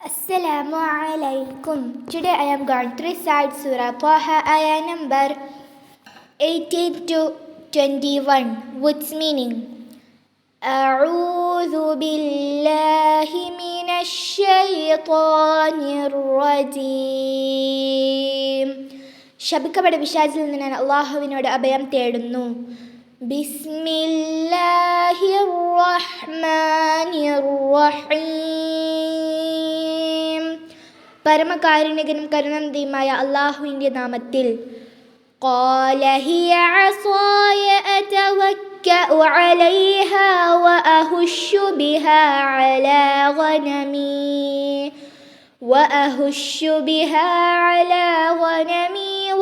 Assalamu alaikum. Today I am going to recite Surah Taha ayah number 18 to 21, which meaning أعوذ بالله من الشيطان الرجيم. ശപിക്കപ്പെട്ട പിശാചിൽ നിന്ന് ഞാൻ അള്ളാഹുവിനോട് അഭയം തേടുന്നു. ബിസ്മില്ലാഹിർ റഹ്മാനിർ റഹീം. പരമകാരുണികനും കരുണാനിധിയുമായ അള്ളാഹുവിൻ്റെ നാമത്തിൽ. قال هي عصاي أتوكأ عليها وأهش بها على غنمي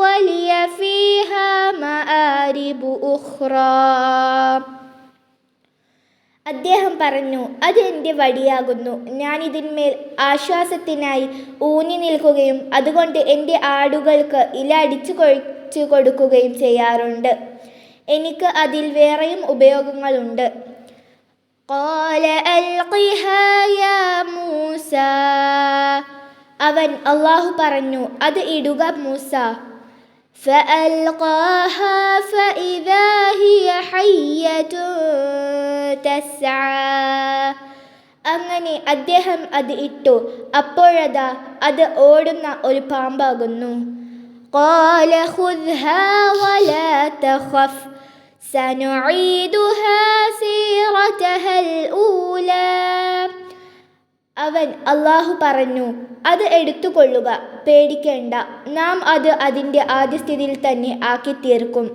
ولي فيها مآرب أخرى. അദ്ദേഹം പറഞ്ഞു, അത് എൻ്റെ വടിയാകുന്നു. ഞാനിതിന്മേൽ ആശ്വാസത്തിനായി ഊന്നി നിൽക്കുകയും അതുകൊണ്ട് എൻ്റെ ആടുകൾക്ക് ഇല അടിച്ചു കൊഴിച്ചു കൊടുക്കുകയും ചെയ്യാറുണ്ട്. എനിക്ക് അതിൽ വേറെയും ഉപയോഗങ്ങളുണ്ട്. قال ألقها يا موسى. അള്ളാഹു പറഞ്ഞു, അത് ഇടുക മൂസ. فألقاها فإذا هي حية تسعى. അങ്ങനെ അദ്ദേഹം അത് ഇട്ടു. അപ്പോഴതാ അത് ഓടുന്ന ഒരു പാമ്പാകുന്നു. قال خذها ولا تخف سنعيدها سيرتها الأولى. അള്ളാഹു പറഞ്ഞു, അത് എടുത്തുകൊള്ളുക, പേടിക്കേണ്ട, നാം അത് അതിൻ്റെ ആദ്യ സ്ഥിതിയിൽ തന്നെ ആക്കി തീർക്കും.